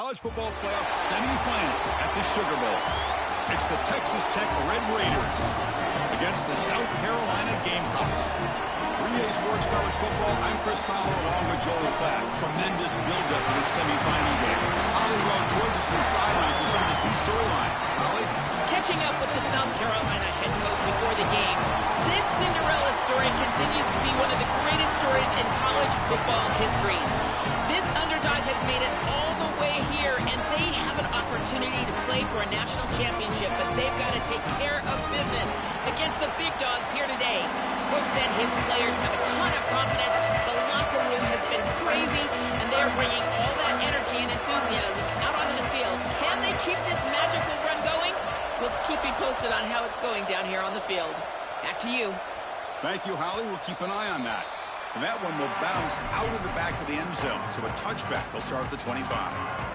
college football playoff semifinal at the Sugar Bowl. It's the Texas Tech Red Raiders against the South Carolina Gamecocks. 3A Sports College Football, I'm Chris Fowler along with Joel Klatt. Tremendous build-up to this semifinal game. Holly Rowe joins us on the sidelines with some of the key storylines. Holly? Catching up with the South Carolina head coach before the game, this Cinderella story continues to be one of the greatest stories in college football history. This underdog has made it all the way here, and they have an opportunity to play for a national championship, but they've got to take care of business against the big dogs here today. Coach said his players have a ton of confidence. The locker room has been crazy, and they're bringing all that energy and enthusiasm out onto the field. Can they keep this magical run going? We'll keep you posted on how it's going down here on the field. Back to you. Thank you, Holly. We'll keep an eye on that. And that one will bounce out of the back of the end zone. So a touchback. They'll start at the 25.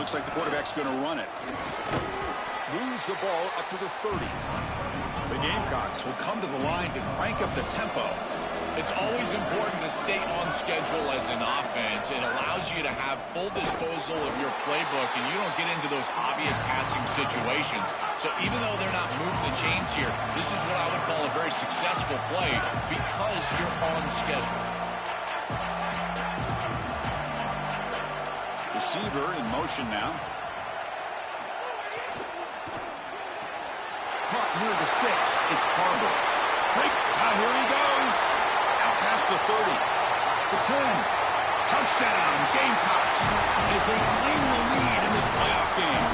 Looks like the quarterback's going to run it. Moves the ball up to the 30. The Gamecocks will come to the line to crank up the tempo. It's always important to stay on schedule as an offense. It allows you to have full disposal of your playbook, and you don't get into those obvious passing situations. So even though they're not moving the chains here, this is what I would call a very successful play because you're on schedule. Receiver in motion now. Caught near the sticks. It's Barber. Break. Now here he goes. Out past the 30. The 10. Touchdown, Gamecocks, as they claim the lead in this playoff game.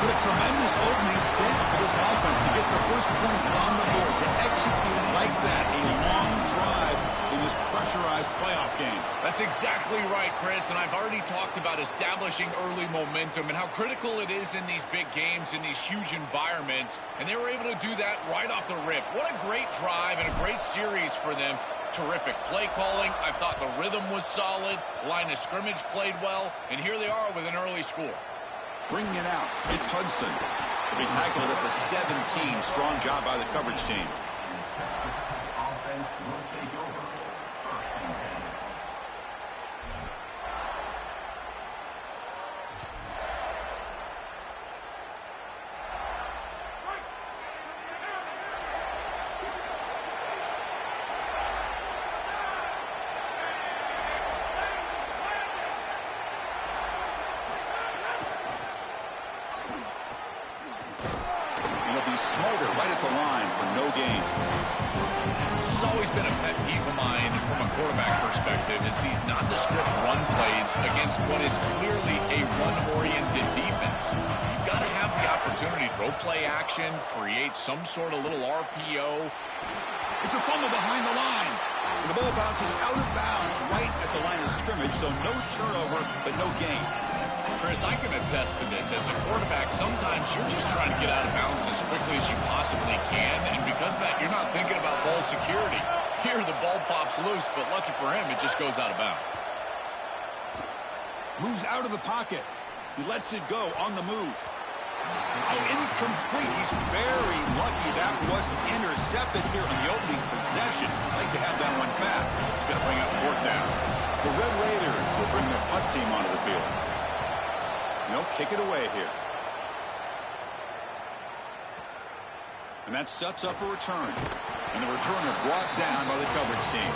What a tremendous opening statement for this offense to get the first points on the board, to execute like that a long drive in this pressurized playoff game. That's exactly right, Chris, and I've already talked about establishing early momentum and how critical it is in these big games, in these huge environments, and they were able to do that right off the rip. What a great drive and a great series for them. Terrific play calling. I thought the rhythm was solid. Line of scrimmage played well, and here they are with an early score. Bringing it out, it's Hudson. To be tackled at the 17. Strong job by the coverage team. Smolder right at the line for no gain. This has always been a pet peeve of mine from a quarterback perspective, is these nondescript run plays against what is clearly a run-oriented defense. You've got to have the opportunity to go play action, create some sort of little RPO. It's a fumble behind the line. And the ball bounces out of bounds right at the line of scrimmage, so no turnover, but no gain. Chris, I can attest to this. As a quarterback, sometimes you're just trying to get out of bounds as quickly as you possibly can, and because of that, you're not thinking about ball security. Here, the ball pops loose, but lucky for him, it just goes out of bounds. Moves out of the pocket. He lets it go on the move. Oh, incomplete. He's very lucky that was intercepted here on the opening possession. Like to have that one back. He's going to bring up fourth down. The Red Raiders will bring their punt team onto the field. They'll kick it away here. And that sets up a return. And the returner brought down by the coverage team.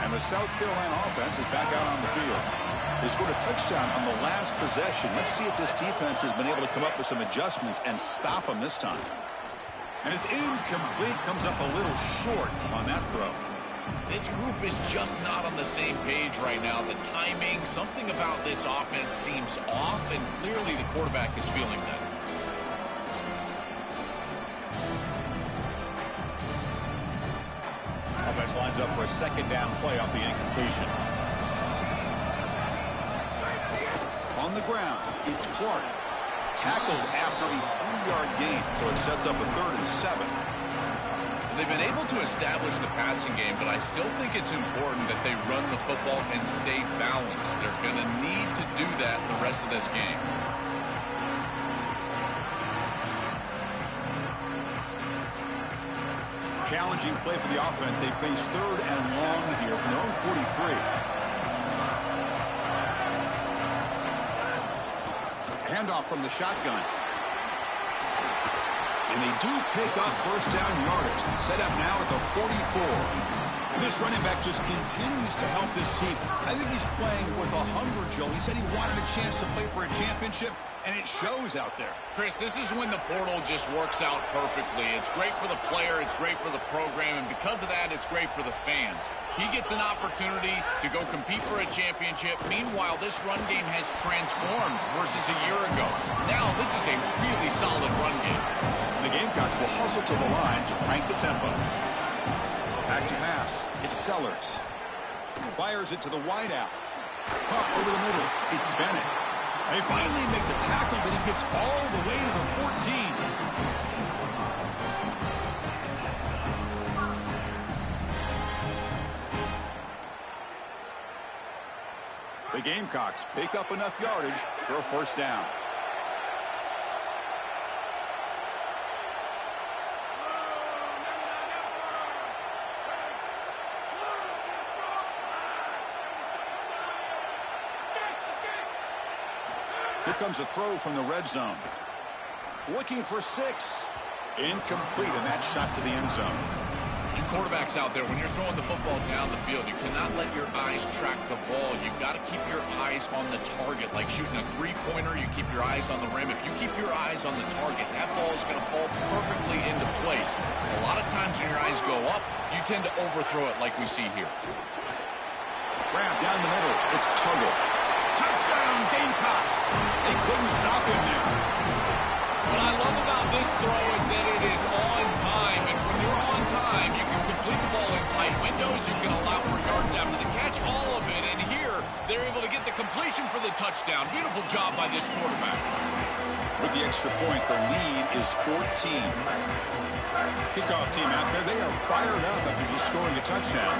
And the South Carolina offense is back out on the field. They scored a touchdown on the last possession. Let's see if this defense has been able to come up with some adjustments and stop them this time. And it's incomplete. Comes up a little short on that throw. This group is just not on the same page right now. The timing, something about this offense seems off, and clearly the quarterback is feeling that. lines up for a second down play off the incompletion. On the ground, it's Clark. Tackled after a 3-yard gain, so it sets up a 3rd and 7. They've been able to establish the passing game, but I still think it's important that they run the football and stay balanced. They're going to need to do that the rest of this game. Challenging play for the offense. They face 3rd and long here from their own 43. Handoff from the shotgun. And they do pick up first down yardage. Set up now at the 44. And this running back just continues to help this team. I think he's playing with a hunger, Joe. He said he wanted a chance to play for a championship, and it shows out there. Chris, this is when the portal just works out perfectly. It's great for the player, it's great for the program, and because of that, it's great for the fans. He gets an opportunity to go compete for a championship. Meanwhile, this run game has transformed versus a year ago. Now, this is a really solid run game. The Gamecocks will hustle to the line to crank the tempo. Back to pass. It's Sellers. Fires it to the wideout. Caught over the middle. It's Bennett. They finally make the tackle, but he gets all the way to the 14. The Gamecocks pick up enough yardage for a first down. Here comes a throw from the red zone. Looking for 6. Incomplete, and that shot to the end zone. You quarterbacks out there, when you're throwing the football down the field, you cannot let your eyes track the ball. You've got to keep your eyes on the target. Like shooting a three-pointer, you keep your eyes on the rim. If you keep your eyes on the target, that ball is going to fall perfectly into place. A lot of times when your eyes go up, you tend to overthrow it like we see here. Grab down the middle. It's Tuggle. Touchdown, Gamecocks. They couldn't stop him there. What I love about this throw is that it is on time. And when you're on time, you can complete the ball in tight windows. You can allow for yards after the catch, all of it. And here, they're able to get the completion for the touchdown. Beautiful job by this quarterback. With the extra point, the lead is 14. Kickoff team out there, they are fired up after just scoring a touchdown.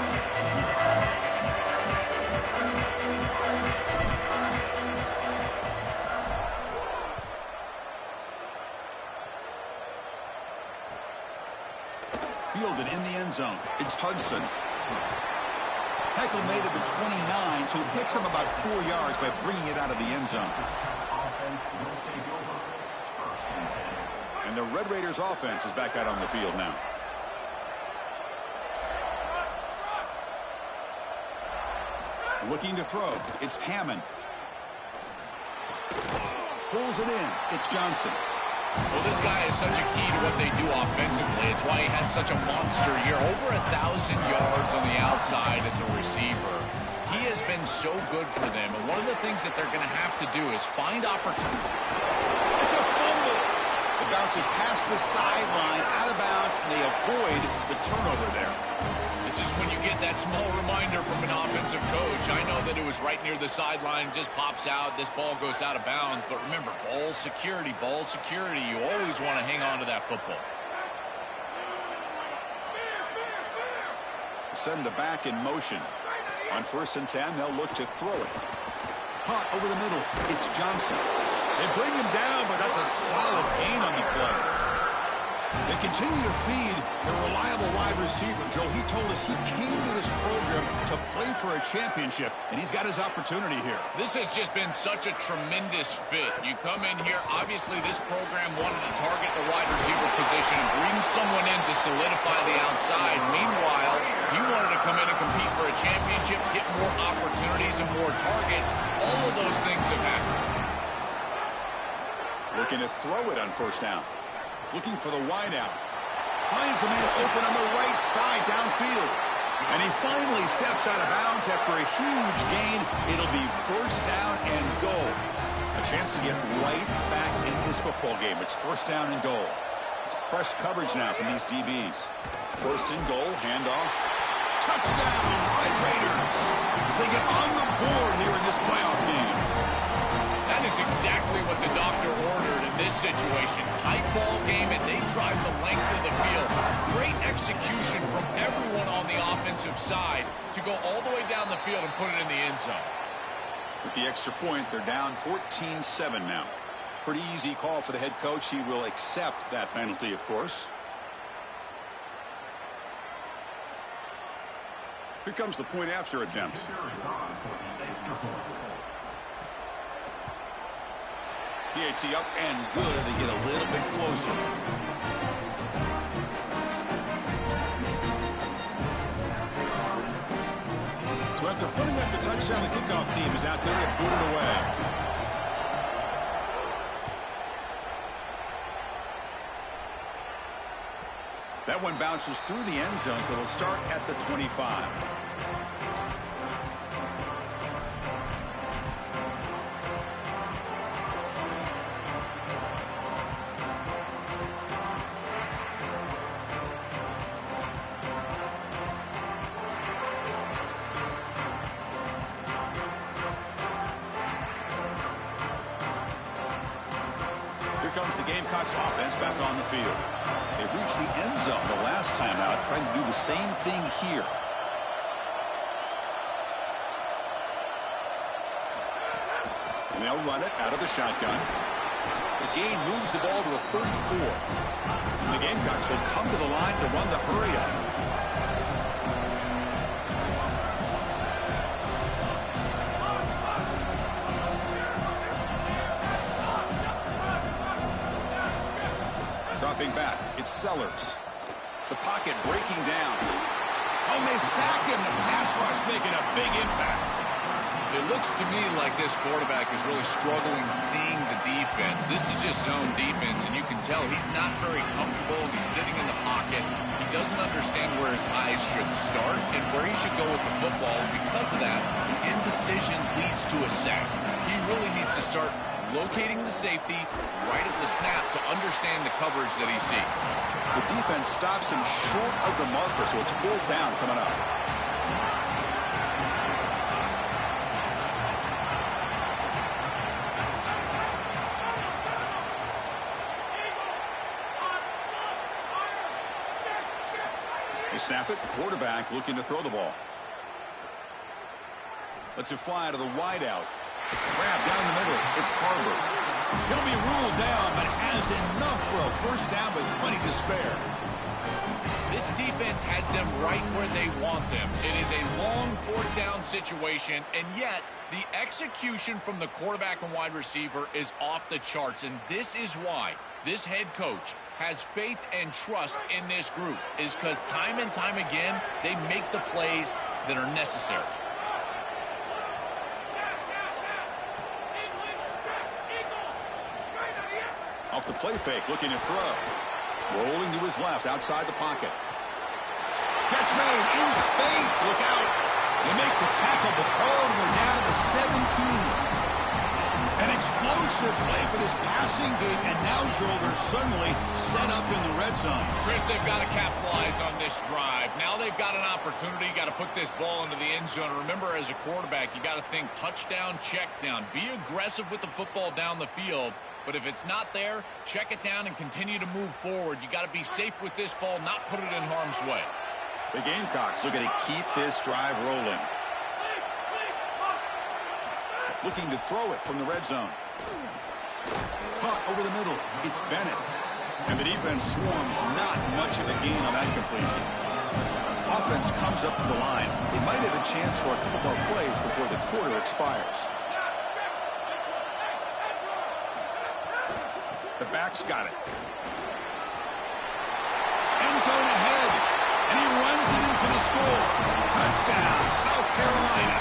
Fielded in the end zone. It's Hudson. Heckle made it to 29, so he picks up about 4 yards by bringing it out of the end zone. And the Red Raiders offense is back out on the field now. Looking to throw. It's Hammond. Pulls it in. It's Johnson. Well, this guy is such a key to what they do offensively. It's why he had such a monster year. Over 1,000 yards on the outside as a receiver. He has been so good for them. And one of the things that they're going to have to do is find opportunity. It's a fumble. It bounces past the sideline, out of bounds, and they avoid the turnover there. This is when you get that small reminder from an offensive coach. I know that it was right near the sideline, just pops out, this ball goes out of bounds. But remember, ball security, ball security. You always want to hang on to that football. Send the back in motion. On 1st and 10, they'll look to throw it. Caught over the middle. It's Johnson. They bring him down, but that's a solid gain on the play. They continue to feed their reliable wide receiver. Joe, he told us he came to this program to play for a championship, and he's got his opportunity here. This has just been such a tremendous fit. You come in here, obviously this program wanted to target the wide receiver position and bring someone in to solidify the outside. Meanwhile, you wanted to come in and compete for a championship, get more opportunities and more targets. All of those things have happened. Looking to throw it on 1st down. Looking for the wideout. Finds a man open on the right side downfield. And he finally steps out of bounds after a huge gain. It'll be 1st down and goal. A chance to get right back in this football game. It's 1st down and goal. It's press coverage now from these DBs. 1st and goal, handoff. Touchdown, Red Raiders, as they get on the board here in this playoff game. That is exactly what the doctor ordered in this situation. Tight ball game, and they drive the length of the field. Great execution from everyone on the offensive side to go all the way down the field and put it in the end zone. With the extra point, they're down 14-7 now. Pretty easy call for the head coach. He will accept that penalty, of course. Here comes the point after attempt. PAT up and good. They get a little bit closer. So after putting up the touchdown, the kickoff team is out there to boot it away. That one bounces through the end zone, so they'll start at the 25. Here comes the Gamecocks offense back on the field. They reached the end zone the last time out, trying to do the same thing here. And they'll run it out of the shotgun. The gain moves the ball to the 34. And the Gamecocks will come to the line to run the hurry up. Dropping back, it's Sellers. The pocket breaking down. Oh, they sack him. The pass rush making a big impact. It looks to me like this quarterback is really struggling seeing the defense. This is just zone defense, and you can tell he's not very comfortable. He's sitting in the pocket. He doesn't understand where his eyes should start and where he should go with the football. And because of that, the indecision leads to a sack. He really needs to start locating the safety right at the snap to understand the coverage that he sees. The defense stops him short of the marker, so it's 4th down coming up. They snap it. Quarterback looking to throw the ball. Lets it fly to the wideout. Grab down the middle. It's Carver. He'll be ruled down, but has enough for a first down with plenty to spare. This defense has them right where they want them. It is a long 4th down situation, and yet the execution from the quarterback and wide receiver is off the charts, and this is why this head coach has faith and trust in this group, is because time and time again, they make the plays that are necessary. Off the play fake, looking to throw. Rolling to his left, outside the pocket. Catch made in space. Look out. They make the tackle, but we're down to the 17. An explosive play for this passing game, and now, Joel, they're suddenly set up in the red zone. Chris, they've got to capitalize on this drive. Now they've got an opportunity. Got to put this ball into the end zone. Remember, as a quarterback, you got to think touchdown, check down. Be aggressive with the football down the field. But if it's not there, check it down and continue to move forward. You got to be safe with this ball, not put it in harm's way. The Gamecocks are going to keep this drive rolling. Looking to throw it from the red zone. Caught over the middle. It's Bennett. And the defense swarms. Not much of a gain on that completion. Offense comes up to the line. They might have a chance for a couple more plays before the quarter expires. The back's got it. End zone ahead. And he runs it in for the score. Touchdown, South Carolina.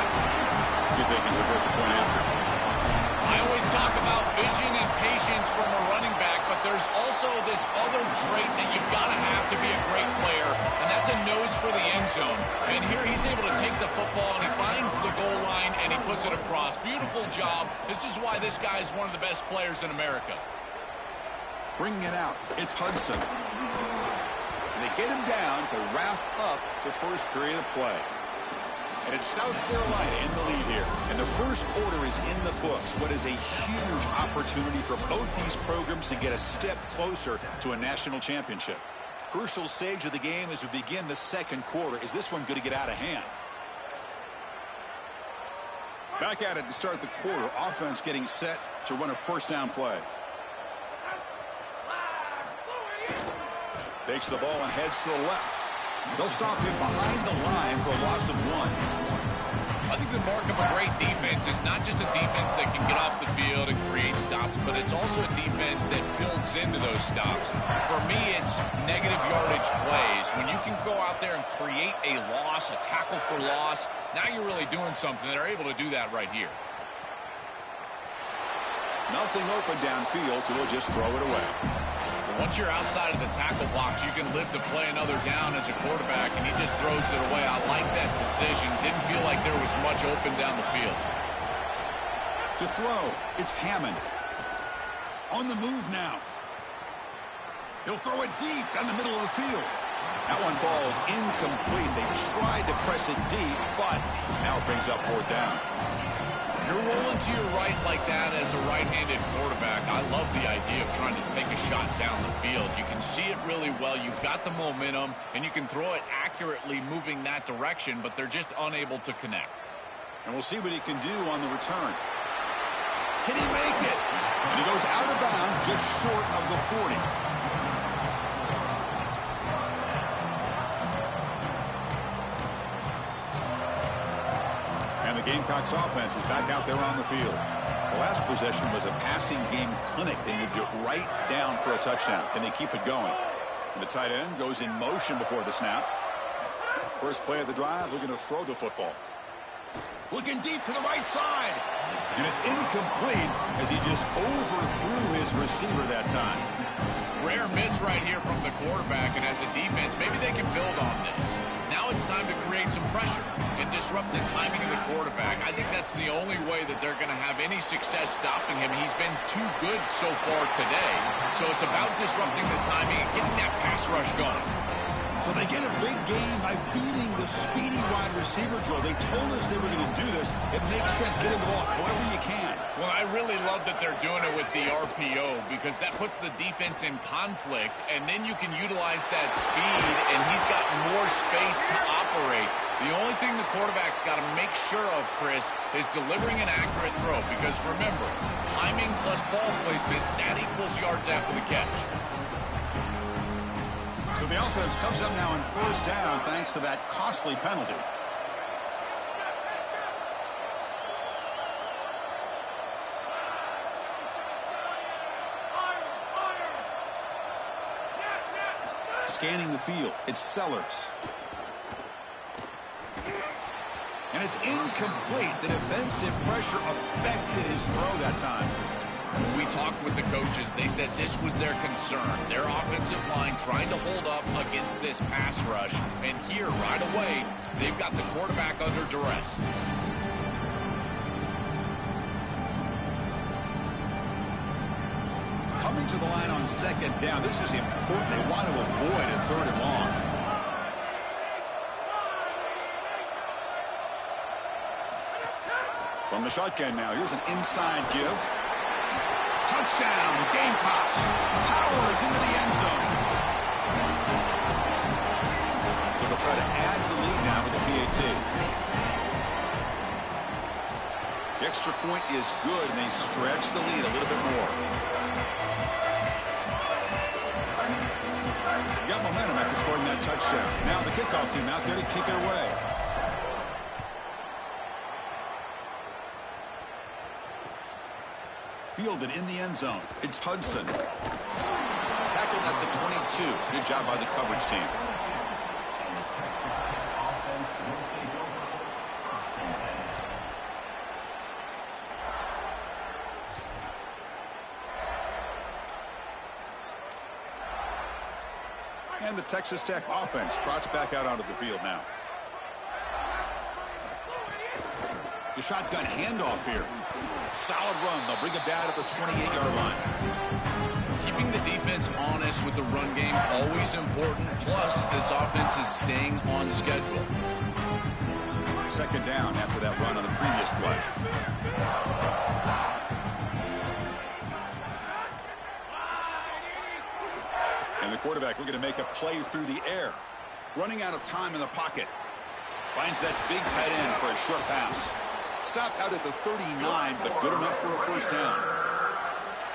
See if they can convert the point after. I always talk about vision and patience from a running back, but there's also this other trait that you've got to have to be a great player, and that's a nose for the end zone. And here he's able to take the football, and he finds the goal line, and he puts it across. Beautiful job. This is why this guy is one of the best players in America. Bringing it out, it's Hudson. They get him down to wrap up the first period of play. And it's South Carolina in the lead here. And the first quarter is in the books. What is a huge opportunity for both these programs to get a step closer to a national championship. Crucial stage of the game as we begin the second quarter. Is this one going to get out of hand? Back at it to start the quarter. Offense getting set to run a first down play. Takes the ball and heads to the left. They'll stop him behind the line for a loss of 1. I think the mark of a great defense is not just a defense that can get off the field and create stops, but it's also a defense that builds into those stops. For me, it's negative yardage plays. When you can go out there and create a loss, a tackle for loss, now you're really doing something. They're able to do that right here. Nothing open downfield, so they'll just throw it away. Once you're outside of the tackle box, you can live to play another down as a quarterback, and he just throws it away. I like that decision. Didn't feel like there was much open down the field. To throw, it's Hammond. On the move now. He'll throw it deep down the middle of the field. That one falls incomplete. They tried to press it deep, but now it brings up 4th down. You're rolling to your right like that as a right-handed quarterback. I love the idea of trying to take a shot down the field. You can see it really well. You've got the momentum, and you can throw it accurately moving that direction, but they're just unable to connect. And we'll see what he can do on the return. Can he make it? And he goes out of bounds just short of the 40. And the Gamecocks offense is back out there on the field. The last possession was a passing game clinic. They moved it right down for a touchdown. Can they keep it going? And the tight end goes in motion before the snap. First play of the drive, looking to throw the football. Looking deep to the right side. And it's incomplete as he just overthrew his receiver that time. Rare miss right here from the quarterback, and as a defense, maybe they can build on this. Now it's time to create some pressure and disrupt the timing of the quarterback. I think that's the only way that they're going to have any success stopping him. He's been too good so far today. So it's about disrupting the timing and getting that pass rush going. So they get a big gain by feeding the speedy wide receiver drill. They told us they were going to do this. It makes sense. Get him the ball wherever you can. Well, I really love that they're doing it with the RPO because that puts the defense in conflict, and then you can utilize that speed, and he's got more space to operate. The only thing the quarterback's got to make sure of, Chris, is delivering an accurate throw because, remember, timing plus ball placement, that equals yards after the catch. So the offense comes up now on first down thanks to that costly penalty. Scanning the field, it's Sellers. And it's incomplete. The defensive pressure affected his throw that time. When we talked with the coaches, they said this was their concern. Their offensive line trying to hold up against this pass rush. And here, right away, they've got the quarterback under duress. Coming to the line on second down. This is important. They want to avoid a 3rd and long. From the shotgun now, here's an inside give. Touchdown, Gamecocks. Powers into the end zone. They'll try to add to the lead now with the PAT. The extra point is good, and they stretch the lead a little bit more. Got momentum after scoring that touchdown. Now the kickoff team out there to kick it away. Fielded in the end zone. It's Hudson. Tackled at the 22. Good job by the coverage team. And the Texas Tech offense trots back out onto the field now. The shotgun handoff here. Solid run. They'll bring it down at the 28-yard line. Keep keeping the defense honest with the run game, always important. Plus, this offense is staying on schedule. Second down after that run on the previous play. And the quarterback looking to make a play through the air. Running out of time in the pocket. Finds that big tight end for a short pass. Stopped out at the 39, but good enough for a first down.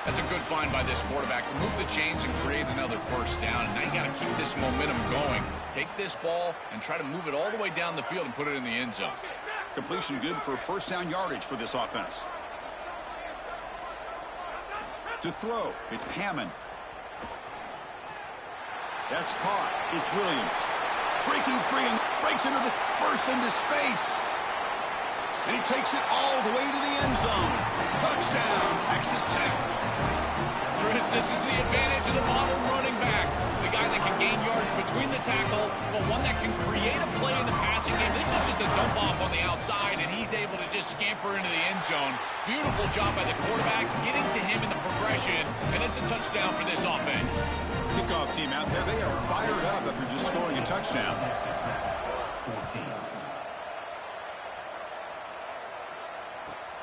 That's a good find by this quarterback to move the chains and create another first down. And now you got to keep this momentum going. Take this ball and try to move it all the way down the field and put it in the end zone. Completion good for first down yardage for this offense. To throw, it's Hammond. That's caught. It's Williams. Breaking free and breaks into bursts into space. And he takes it all the way to the end zone. Touchdown, Texas Tech. Chris, this is the advantage of the modern running back. The guy that can gain yards between the tackle, but one that can create a play in the passing game. This is just a dump off on the outside, and he's able to just scamper into the end zone. Beautiful job by the quarterback, getting to him in the progression, and it's a touchdown for this offense. Kickoff team out there, they are fired up after just scoring a touchdown.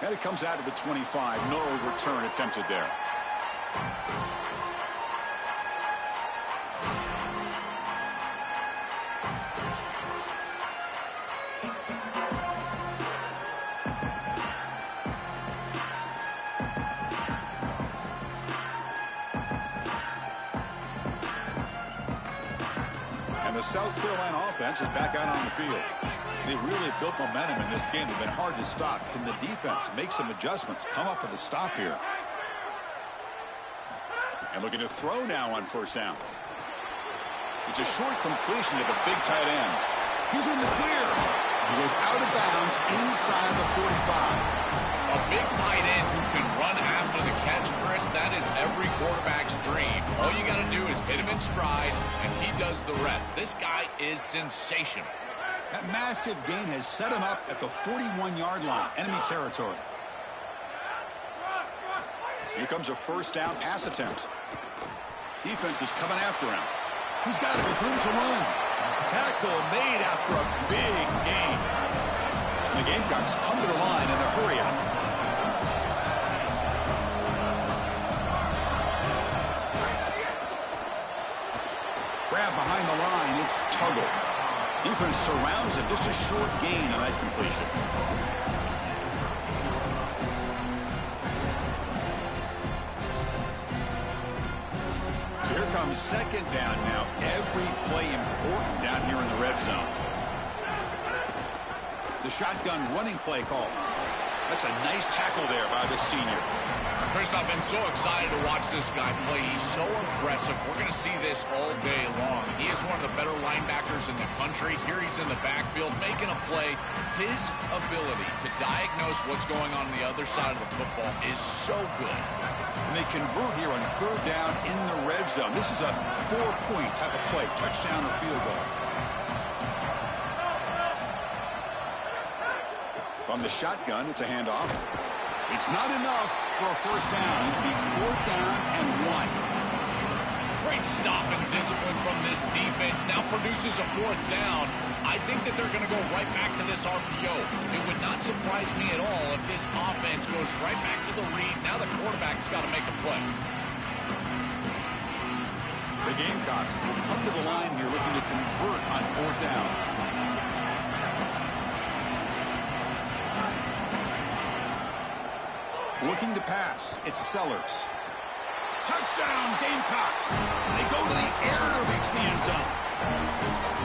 And it comes out of the 25. No return attempted there. And the South Carolina offense is back out on the field. They really built momentum in this game. They've been hard to stop. Can the defense make some adjustments? Come up with a stop here. And looking to throw now on first down. It's a short completion to the big tight end. He's in the clear. He goes out of bounds inside the 45. A big tight end who can run after the catch, Chris, that is every quarterback's dream. All you got to do is hit him in stride, and he does the rest. This guy is sensational. That massive gain has set him up at the 41-yard line, enemy territory. Here comes a first down pass attempt. Defense is coming after him. He's got it with room to run. Tackle made after a big gain. And the Gamecocks come to the line in a hurry up. Grab behind the line, it's Tuggle. Defense surrounds him. Just a short gain on that completion. So here comes second down now. Every play important down here in the red zone. The shotgun running play call. That's a nice tackle there by the senior. Chris, I've been so excited to watch this guy play. He's so aggressive. We're going to see this all day long. He is one of the better linebackers in the country. Here he's in the backfield making a play. His ability to diagnose what's going on the other side of the football is so good. And they convert here on third down in the red zone. This is a 4-point type of play, touchdown or field goal. From the shotgun, it's a handoff. It's not enough for a first down. It'll be fourth down and 1. Great stop and discipline from this defense. Now produces a fourth down. I think that they're going to go right back to this RPO. It would not surprise me at all if this offense goes right back to the read. Now the quarterback's got to make a play. The Gamecocks will come to the line here looking to convert on fourth down. Looking to pass, it's Sellers. Touchdown, Gamecocks! They go to the air to reach the end zone.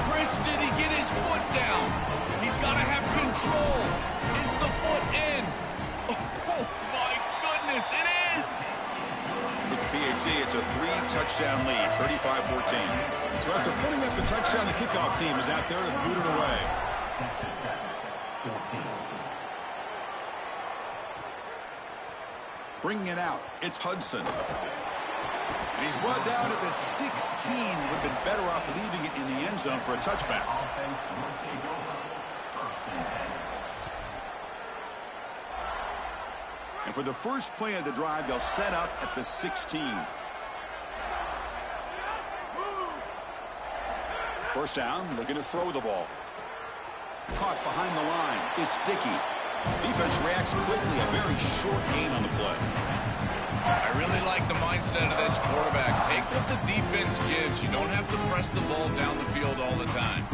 Chris, did he get his foot down? He's got to have control. Is the foot in? Oh, my goodness, it is! With the PAT, it's a 3-touchdown lead, 35-14. So after putting up the touchdown, the kickoff team is out there to boot it away. Bringing it out, it's Hudson. And he's brought down at the 16. Would have been better off leaving it in the end zone for a touchback. And for the first play of the drive, they'll set up at the 16. First down, looking to throw the ball. Caught behind the line. It's Dickey. Defense reacts quickly. A very short gain on the play. I really like the mindset of this quarterback. Take what the defense gives. You don't have to press the ball down the field all the time.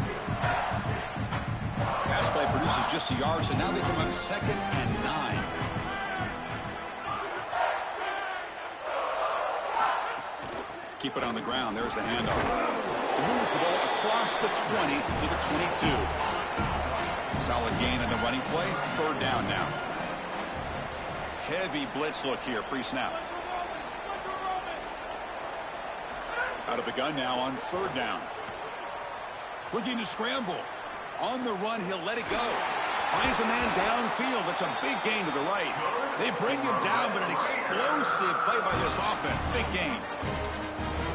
Pass play produces just a yard, so now they come up 2nd and 9. Keep it on the ground. There's the handoff. He moves the ball across the 20 to the 22. Solid gain on the running play. 3rd down now. Heavy blitz look here, pre-snap. Out of the gun now on 3rd down. Looking to scramble. On the run, he'll let it go. Finds a man downfield. That's a big gain to the right. They bring him down, but an explosive play by this offense. Big gain.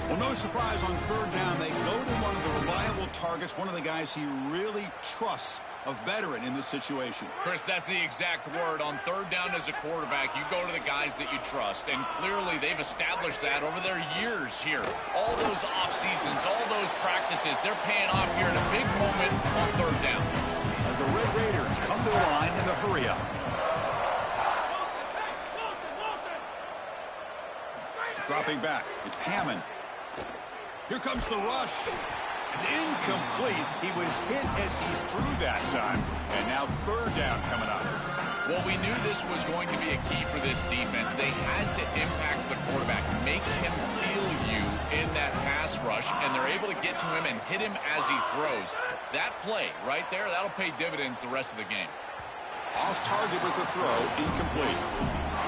Well, no surprise on 3rd down. They go to one of the reliable targets, one of the guys he really trusts, a veteran in this situation. Chris, that's the exact word. On 3rd down as a quarterback, you go to the guys that you trust. And clearly they've established that over their years here. All those off seasons, all those practices, they're paying off here in a big moment on 3rd down. And the Red Raiders come to the line in a hurry up. Dropping back. It's Hammond. Here comes the rush. It's incomplete. He was hit as he threw that time. And now 3rd down coming up. Well, we knew this was going to be a key for this defense. They had to impact the quarterback, make him feel you in that pass rush, and they're able to get to him and hit him as he throws. That play right there, that'll pay dividends the rest of the game. Off target with the throw, incomplete.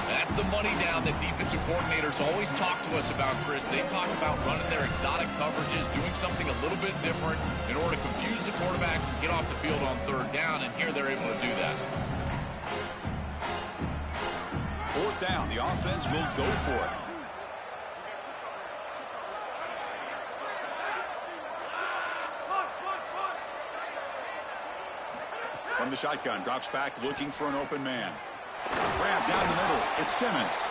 That's the money down that defensive coordinators always talk to us about, Chris. They talk about running their exotic coverages, doing something a little bit different in order to confuse the quarterback and get off the field on 3rd down, and here they're able to do that. 4th down, the offense will go for it. From the shotgun, drops back looking for an open man. Grab down the middle. It's Simmons.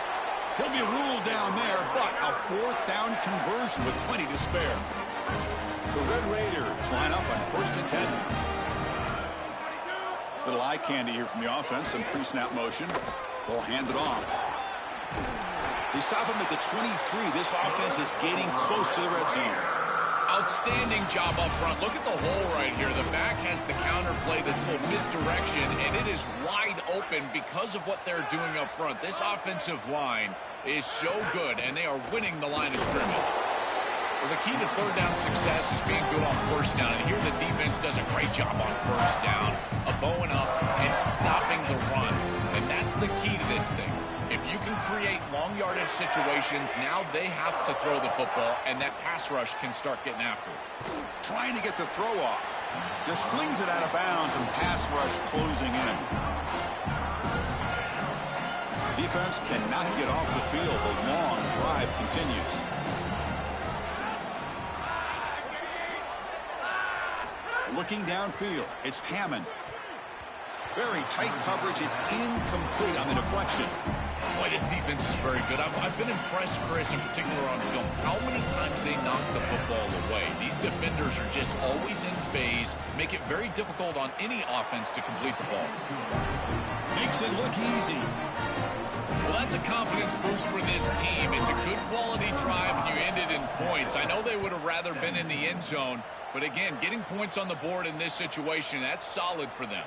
He'll be ruled down there, but a 4th down conversion with plenty to spare. The Red Raiders line up on 1st and 10. Little eye candy here from the offense. Some pre-snap motion. They'll hand it off. They stop him at the 23. This offense is getting close to the red zone. Outstanding job up front. Look at the hole right here. The back has to counterplay this little misdirection, and it is wide open because of what they're doing up front. This offensive line is so good, and they are winning the line of scrimmage. Well, the key to 3rd down success is being good on 1st down, and here the defense does a great job on 1st down, bowing up and stopping the run, and that's the key to this thing. If you can create long yardage situations, now they have to throw the football, and that pass rush can start getting after it. Trying to get the throw off. Just flings it out of bounds, and pass rush closing in. Defense cannot get off the field. The long drive continues. Looking downfield, it's Hammond. Very tight coverage. It's incomplete on the deflection. Boy, this defense is very good. I've been impressed, Chris, in particular on film, how many times they knock the football away. These defenders are just always in phase, make it very difficult on any offense to complete the ball. Makes it look easy. Well, that's a confidence boost for this team. It's a good quality drive, and you end it in points. I know they would have rather been in the end zone, but again, getting points on the board in this situation, that's solid for them.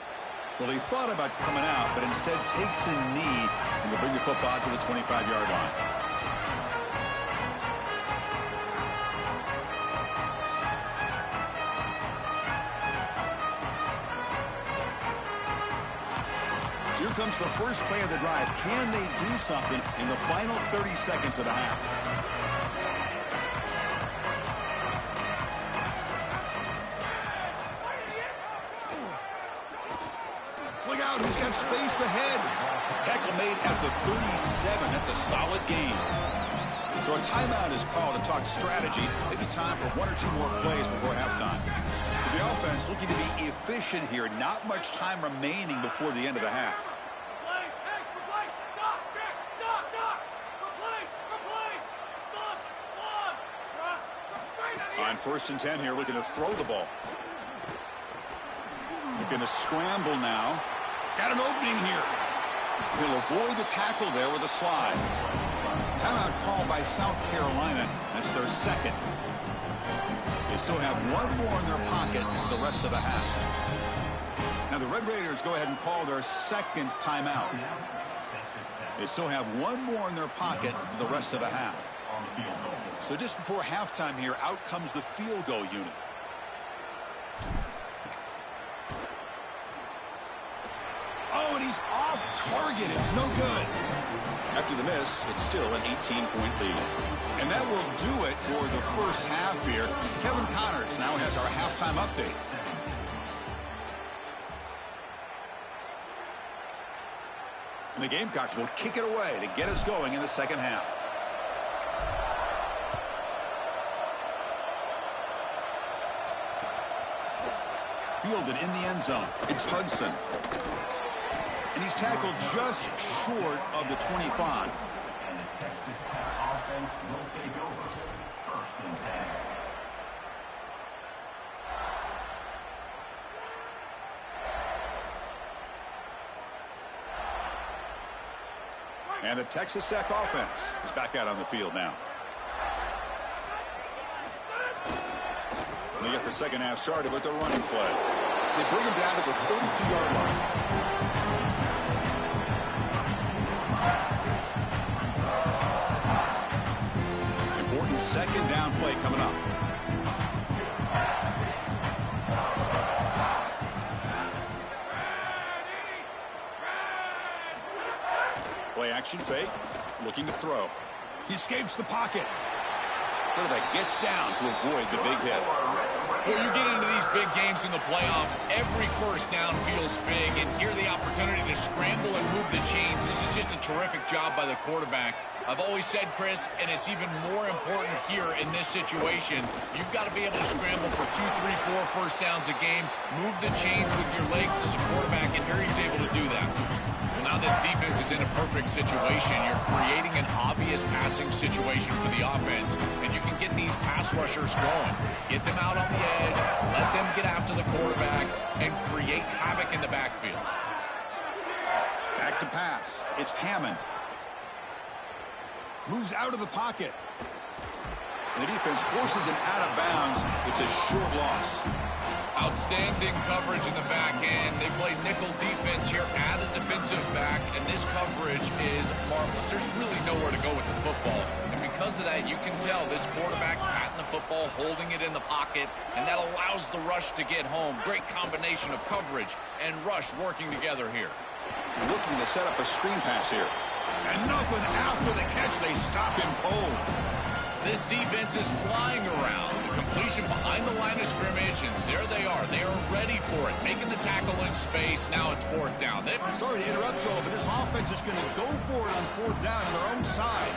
Well, he thought about coming out, but instead takes a knee and will bring the football to the 25-yard line. So here comes the first play of the drive. Can they do something in the final 30 seconds of the half? Look out, who's got space ahead? Tackle made at the 37. That's a solid gain. So a timeout is called to talk strategy. Maybe time for 1 or 2 more plays before halftime. So the offense looking to be efficient here. Not much time remaining before the end of the half. On On 1st and 10 here, looking to throw the ball. Looking to scramble now. Got an opening here. He'll avoid the tackle there with a slide. Timeout called by South Carolina. That's their second. They still have one more in their pocket for the rest of the half. Now the Red Raiders go ahead and call their second timeout. They still have one more in their pocket for the rest of the half. So just before halftime here, out comes the field goal unit. Oh, and he's off target. It's no good. After the miss, it's still an 18-point lead. And that will do it for the first half here. Kevin Connors now has our halftime update. And the Gamecocks will kick it away to get us going in the second half. Fielded in the end zone. It's Hudson. And he's tackled just short of the 25. And the Texas Tech offense will take over. 1st and 10. And the Texas Tech offense is back out on the field now. They get the second half started with the running play. They bring him down to the 32-yard line. Important second down play coming up. Play action fake, looking to throw. He escapes the pocket. Quarterback gets down to avoid the big hit. Well, you get into these big games in the playoff, every first down feels big, and here the opportunity to scramble and move the chains. This is just a terrific job by the quarterback. I've always said, Chris, and it's even more important here in this situation, you've got to be able to scramble for 2, 3, 4 first downs a game, move the chains with your legs as a quarterback, and here he's able to do that. Well, now this defense is in a perfect situation. You're creating an obvious passing situation for the offense, and you can get these pass rushers going. Get them out on the edge, let them get after the quarterback, and create havoc in the backfield. Back to pass. It's Hammond. Moves out of the pocket. The defense forces him out of bounds. It's a short loss. Outstanding coverage in the back end. They play nickel defense here at a defensive back, and this coverage is marvelous. There's really nowhere to go with the football. And because of that, you can tell this quarterback patting the football, holding it in the pocket, and that allows the rush to get home. Great combination of coverage and rush working together here. Looking to set up a screen pass here. And nothing after the catch. They stop him cold. This defense is flying around. The completion behind the line of scrimmage, and there they are. They are ready for it. Making the tackle in space. Now it's 4th down. Sorry to interrupt, Joe, but this offense is going to go for it on 4th down on their own side.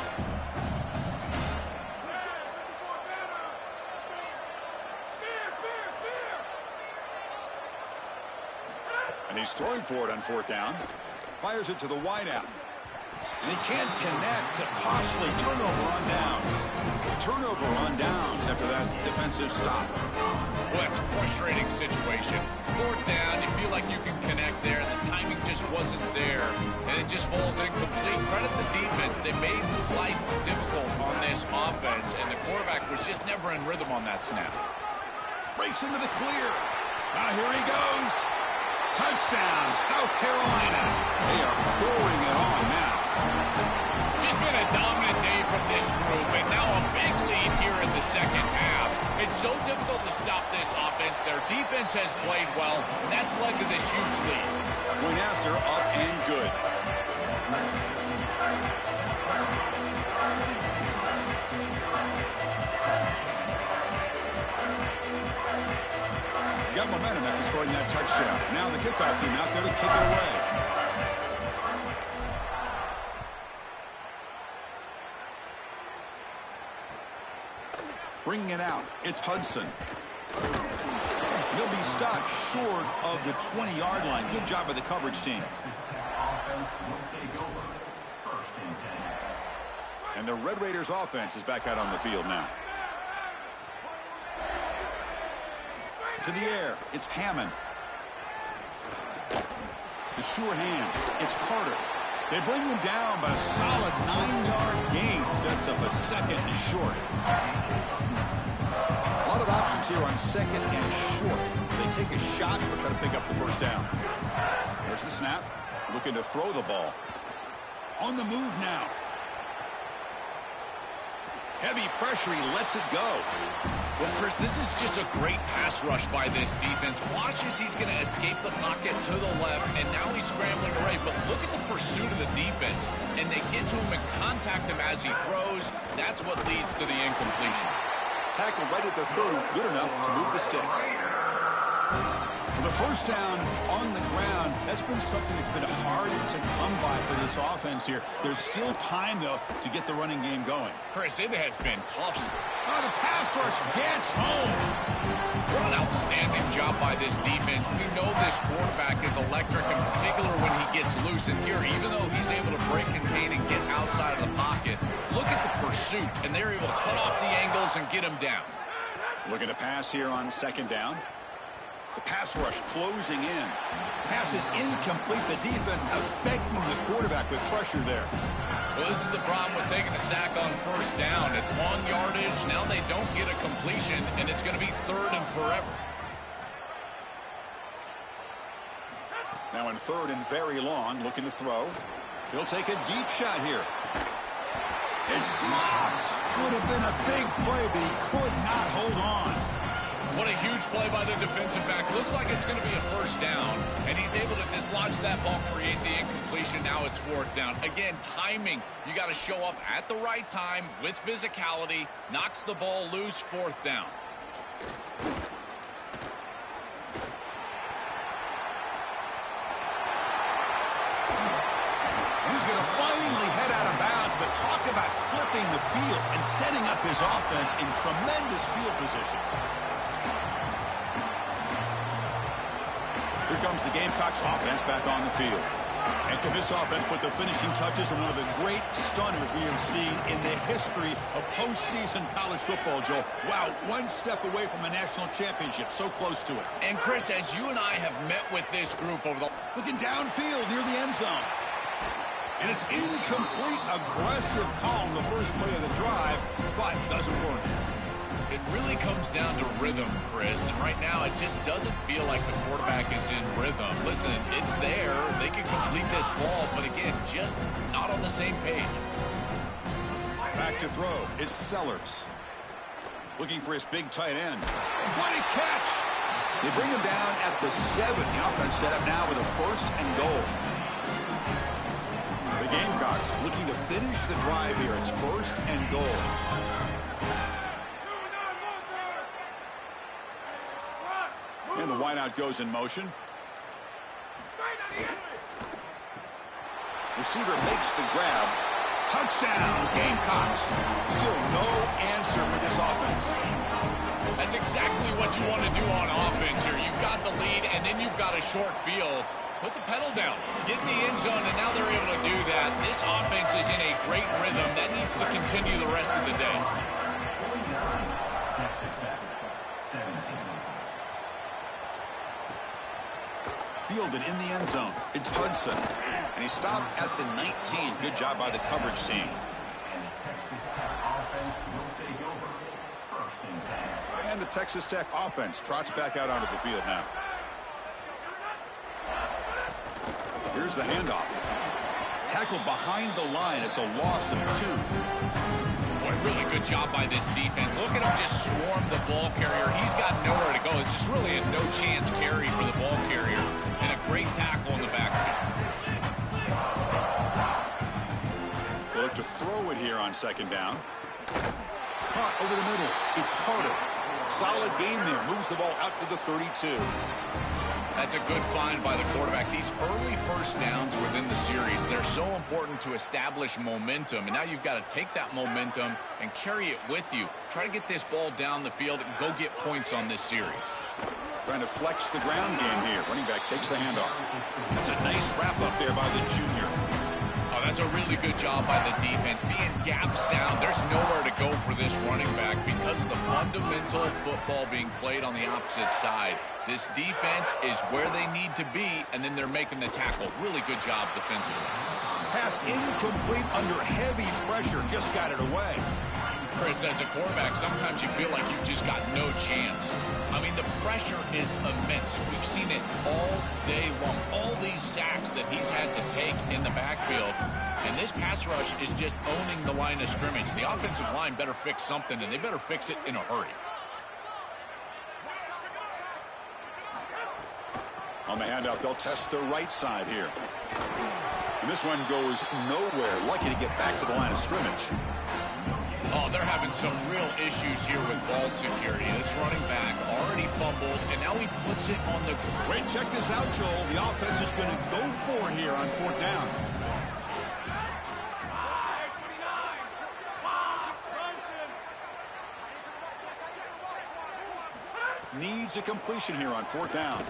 And he's throwing for it on 4th down. Fires it to the wideout. And he can't connect. A costly turnover on downs. Turnover on downs after that defensive stop. Well, that's a frustrating situation. 4th down, you feel like you can connect there, and the timing just wasn't there, and it just falls incomplete. Credit the defense. They made life difficult on this offense, and the quarterback was just never in rhythm on that snap. Breaks into the clear. Now here he goes. Touchdown, South Carolina. They are pouring it on now. Just been a dominant day from this group, and now a big lead here in the second half. It's so difficult to stop this offense. Their defense has played well, and that's led to this huge lead. Going after, up and good. Got momentum after scoring that touchdown. Now the kickoff team out there to kick it away. Bringing it out, it's Hudson. He'll be stopped short of the 20-yard line. Good job by the coverage team. And the Red Raiders offense is back out on the field now. To the air, it's Hammond. The sure hands, it's Carter. They bring him down, but a solid 9-yard gain sets up a second and short. A lot of options here on second and short. They take a shot or try to pick up the first down. There's the snap. Looking to throw the ball. On the move now. Heavy pressure, he lets it go. Well, Chris, this is just a great pass rush by this defense. Watch as he's going to escape the pocket to the left, and now he's scrambling to right. But look at the pursuit of the defense, and they get to him and contact him as he throws. That's what leads to the incompletion. Tackle right at the 30, good enough to move the sticks. The first down on the ground, that's been something that's been hard to come by for this offense here. There's still time, though, to get the running game going. Chris, it has been tough. Oh, the pass rush gets home. What an outstanding job by this defense. We know this quarterback is electric, in particular when he gets loose. And here, even though he's able to break, contain, and get outside of the pocket, look at the pursuit, and they're able to cut off the angles and get him down. Looking to pass here on second down. The pass rush closing in. Pass is incomplete. The defense affecting the quarterback with pressure there. Well, this is the problem with taking a sack on first down. It's long yardage. Now they don't get a completion, and it's going to be third and forever. Now in third and very long, looking to throw. He'll take a deep shot here. It's dropped. Would have been a big play, but he could not hold on. What a huge play by the defensive back. Looks like it's going to be a first down, and he's able to dislodge that ball, create the incompletion. Now it's fourth down. Again, timing. You got to show up at the right time with physicality. Knocks the ball loose, fourth down. He's going to finally head out of bounds, but talk about flipping the field and setting up his offense in tremendous field position. Here comes the Gamecocks offense back on the field. And can this offense put the finishing touches on one of the great stunners we have seen in the history of postseason college football, Joel? Wow, one step away from a national championship, so close to it. And Chris, as you and I have met with this group over the... Looking downfield near the end zone. And it's incomplete, aggressive call in the first play of the drive, but doesn't work. It really comes down to rhythm, Chris, and right now it just doesn't feel like the quarterback is in rhythm. Listen, it's there. They can complete this ball, but again, just not on the same page. Back to throw. It's Sellers. Looking for his big tight end. What a catch! They bring him down at the 7. The offense set up now with a first and goal. The Gamecocks looking to finish the drive here. It's first and goal. And the wideout goes in motion. Receiver makes the grab. Touchdown, Gamecocks. Still no answer for this offense. That's exactly what you want to do on offense here. You've got the lead, and then you've got a short field. Put the pedal down. Get in the end zone, and now they're able to do that. This offense is in a great rhythm. That needs to continue the rest of the day. Fielded in the end zone. It's Hudson. And he stopped at the 19. Good job by the coverage team. And the Texas Tech offense trots back out onto the field now. Here's the handoff. Tackle behind the line. It's a loss of 2. Boy, really good job by this defense. Look at him just swarm the ball carrier. He's got nowhere to go. It's just really a no-chance carry for the ball carrier. And a great tackle in the backfield. They look to throw it here on second down. Caught over the middle. It's Carter. Solid gain there. Moves the ball out to the 32. That's a good find by the quarterback. These early first downs within the series, they're so important to establish momentum. And now you've got to take that momentum and carry it with you. Try to get this ball down the field and go get points on this series. Trying to flex the ground game here. Running back takes the handoff. That's a nice wrap up there by the junior. A Oh, that's a really good job by the defense. Being gap sound, there's nowhere to go for this running back because of the fundamental football being played on the opposite side. This defense is where they need to be, and then they're making the tackle. Really good job defensively. Pass incomplete under heavy pressure. Just got it away. Chris, as a quarterback, sometimes you feel like you've just got no chance. I mean, the pressure is immense. We've seen it all day long. All these sacks that he's had to take in the backfield. And this pass rush is just owning the line of scrimmage. The offensive line better fix something, and they better fix it in a hurry. On the handout, they'll test the right side here. And this one goes nowhere. Lucky to get back to the line of scrimmage. Oh, they're having some real issues here with ball security. This running back already fumbled, and now he puts it on the... Wait, check this out, Joel. The offense is going to go for here on 4th down. Needs a completion here on 4th down.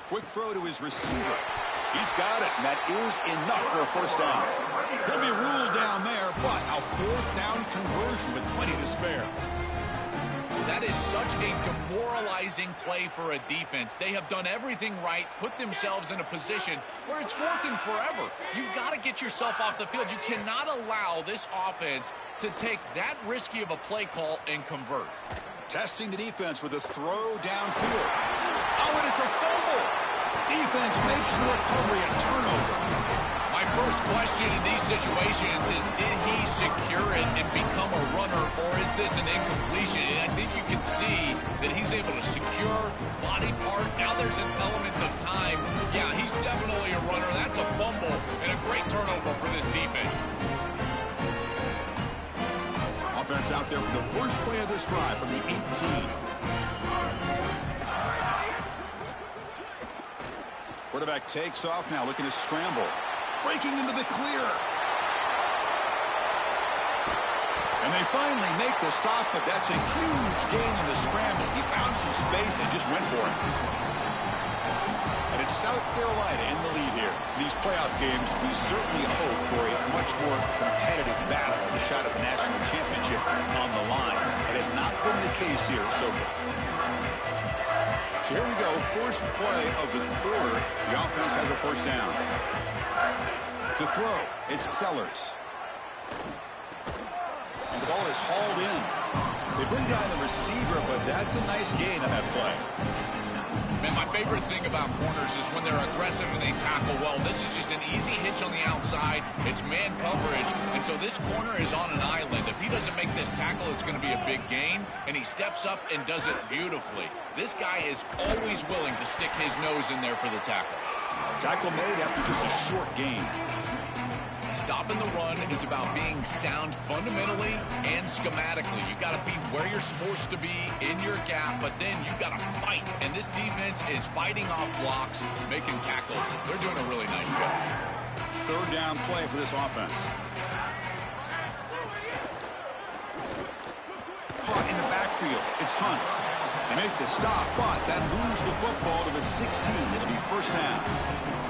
Quick throw to his receiver. He's got it, and that is enough for a 1st down. He'll be ruled down there, but a 4th down conversion with plenty to spare. That is such a demoralizing play for a defense. They have done everything right, put themselves in a position where it's 4th and forever. You've got to get yourself off the field. You cannot allow this offense to take that risky of a play call and convert. Testing the defense with a throw downfield. Oh, and it's a fumble. Defense makes the recovery a turnover. My first question in these situations is, did he secure it and become a runner, or is this an incompletion? And I think you can see that he's able to secure body part. Now there's an element of time. Yeah, he's definitely a runner. That's a fumble and a great turnover for this defense. Offense out there for the first play of this drive from the 18. Quarterback takes off now, looking to scramble. Breaking into the clear. And they finally make the stop, but that's a huge gain in the scramble. He found some space and just went for it. And it's South Carolina in the lead here. These playoff games, we certainly hope for a much more competitive battle, the shot at the national championship on the line. It has not been the case here so far. So here we go, first play of the quarter. The offense has a 1st down. To throw, it's Sellers. And the ball is hauled in. They bring down the receiver, but that's a nice gain on that play. Man, my favorite thing about corners is when they're aggressive and they tackle well. This is just an easy hitch on the outside. It's man coverage, and so this corner is on an island. If he doesn't make this tackle, it's going to be a big gain, and he steps up and does it beautifully. This guy is always willing to stick his nose in there for the tackle. Tackle made after just a short gain. Stopping the run is about being sound fundamentally and schematically. You got to be where you're supposed to be in your gap, but then you got to fight. And this defense is fighting off blocks, making tackles. They're doing a really nice job. 3rd down play for this offense. Caught in the backfield. It's Hunt. They make the stop, but that moves the football to the 16. It'll be 1st down.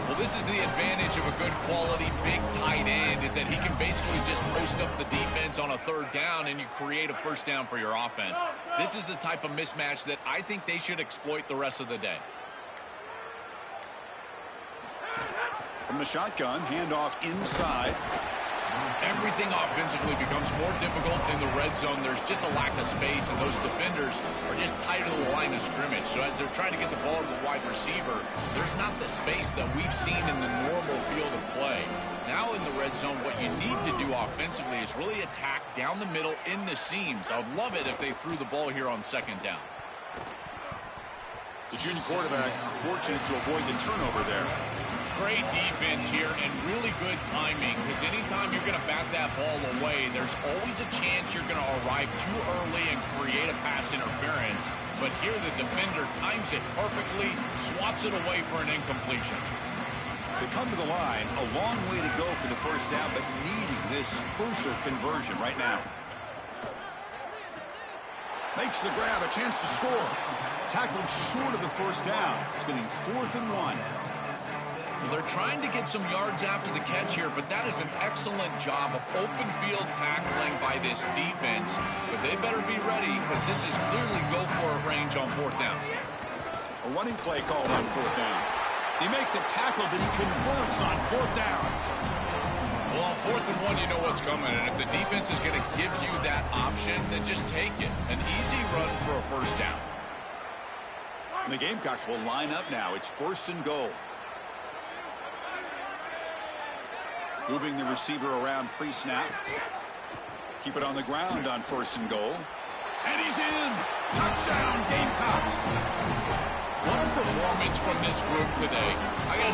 Well, this is the advantage of a good quality big tight end, is that he can basically just post up the defense on a 3rd down and you create a 1st down for your offense. This is the type of mismatch that I think they should exploit the rest of the day. From the shotgun, handoff inside. Everything offensively becomes more difficult in the red zone. There's just a lack of space, and those defenders are just tight to the line of scrimmage. So as they're trying to get the ball to the wide receiver, there's not the space that we've seen in the normal field of play. Now in the red zone, what you need to do offensively is really attack down the middle in the seams. I would love it if they threw the ball here on 2nd down. The junior quarterback fortunate to avoid the turnover there. Great defense here and really good timing, because anytime you're going to bat that ball away, there's always a chance you're going to arrive too early and create a pass interference. But here the defender times it perfectly, swats it away for an incompletion. They come to the line, a long way to go for the 1st down, but needing this crucial conversion right now. Makes the grab, a chance to score. Tackled short of the 1st down. It's going to be 4th and 1. Well, they're trying to get some yards after the catch here, but that is an excellent job of open field tackling by this defense. But they better be ready because this is clearly go for it range on 4th down. A running play called on 4th down. They make the tackle, but he converts on 4th down. Well, on 4th and 1, you know what's coming. And if the defense is going to give you that option, then just take it. An easy run for a 1st down. And the Gamecocks will line up now. It's 1st and goal. Moving the receiver around pre-snap. Keep it on the ground on 1st and goal. And he's in. Touchdown, Gamecocks. What a performance from this group today.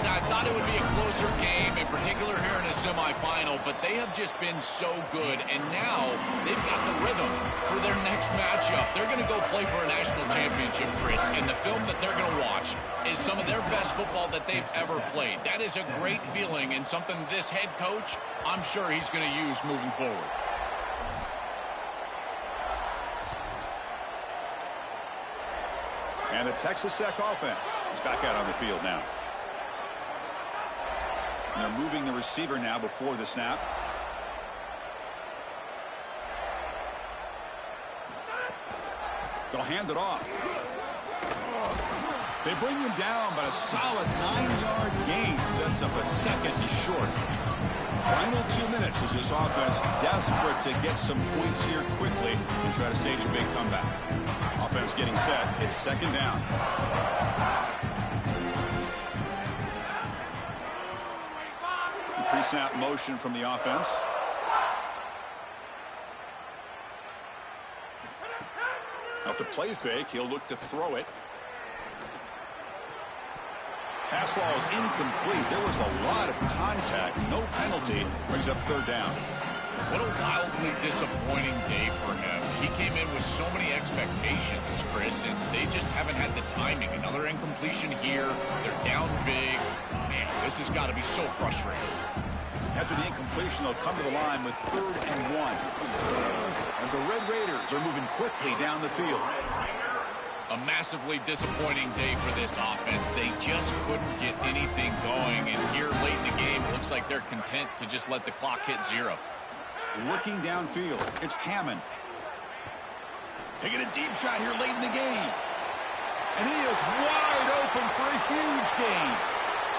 I thought it would be a closer game, in particular here in a semifinal, but they have just been so good, and now they've got the rhythm for their next matchup. They're going to go play for a national championship, Chris, and the film that they're going to watch is some of their best football that they've ever played. That is a great feeling and something this head coach, I'm sure he's going to use moving forward. And the Texas Tech offense is back out on the field now. And they're moving the receiver now before the snap. They'll hand it off. They bring him down, but a solid 9-yard gain sets up a 2nd and short. Final 2 minutes as this offense desperate to get some points here quickly and try to stage a big comeback. Offense getting set. It's 2nd down. Pre-snap motion from the offense. Off the play fake, he'll look to throw it. Pass ball is incomplete. There was a lot of contact. No penalty. Brings up 3rd down. What a wildly disappointing day for him. He came in with so many expectations, Chris, and they just haven't had the timing. Another incompletion here. They're down big. Man, this has got to be so frustrating. After the incompletion, they'll come to the line with 3rd and 1. And the Red Raiders are moving quickly down the field. A massively disappointing day for this offense. They just couldn't get anything going, and here late in the game, looks like they're content to just let the clock hit 0. Looking downfield, it's Hammond. Taking a deep shot here late in the game. And he is wide open for a huge gain.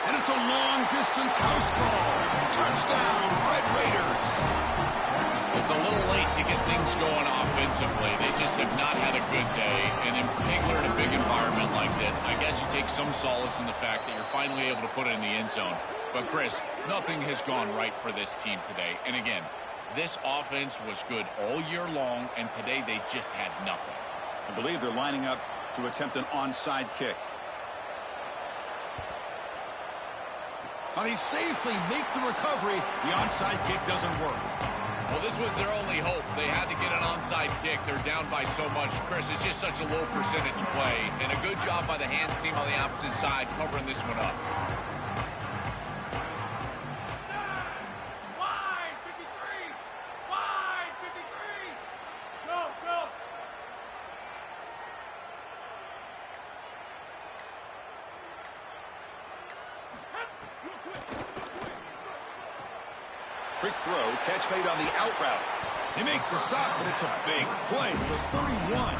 And it's a long-distance house call. Touchdown, Red Raiders. It's a little late to get things going offensively. They just have not had a good day, and in particular in a big environment like this, I guess you take some solace in the fact that you're finally able to put it in the end zone. But, Chris, nothing has gone right for this team today. And again, this offense was good all year long, and today they just had nothing. I believe they're lining up to attempt an onside kick. Now they safely make the recovery. The onside kick doesn't work. Well, this was their only hope. They had to get an onside kick. They're down by so much. Chris, it's just such a low percentage play. And a good job by the hands team on the opposite side covering this one up. Wide 53! Wide 53! Go, go! Quick throw, catch made on the out route. They make the stop, but it's a big play for 31.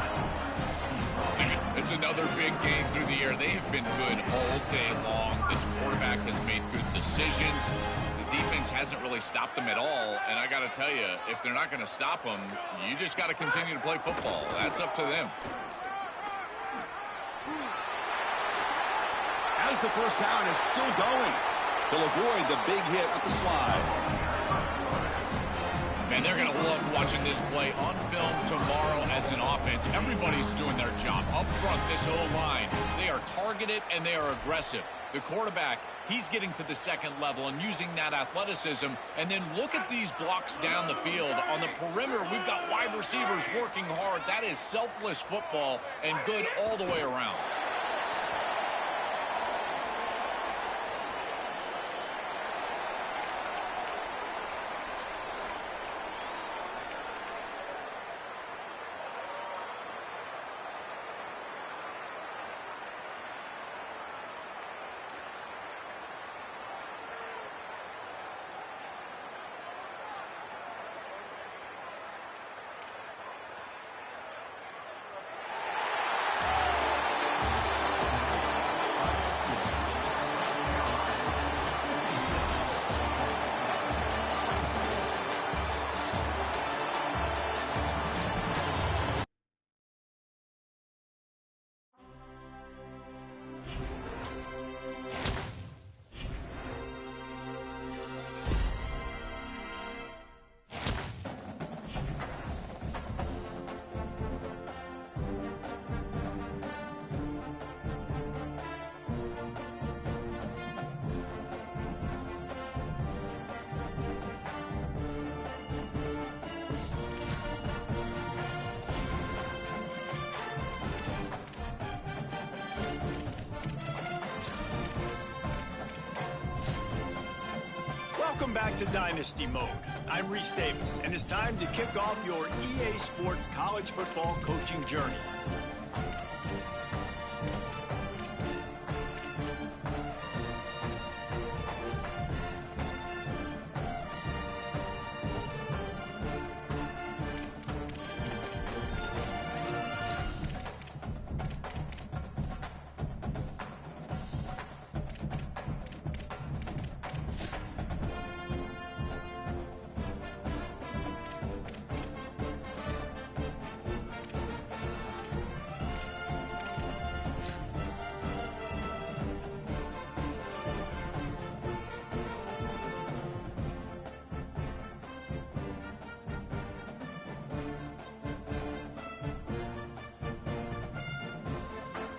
It's another big game through the air. They have been good all day long. This quarterback has made good decisions. The defense hasn't really stopped them at all. And I got to tell you, if they're not going to stop them, you just got to continue to play football. That's up to them. As the first down is still going, they'll avoid the big hit with the slide. And they're going to love watching this play on film tomorrow as an offense. Everybody's doing their job. Up front, this O-line, they are targeted and they are aggressive. The quarterback, he's getting to the second level and using that athleticism. And then look at these blocks down the field. On the perimeter, we've got wide receivers working hard. That is selfless football and good all the way around. Welcome back to Dynasty Mode. I'm Reese Davis, and it's time to kick off your EA Sports college football coaching journey.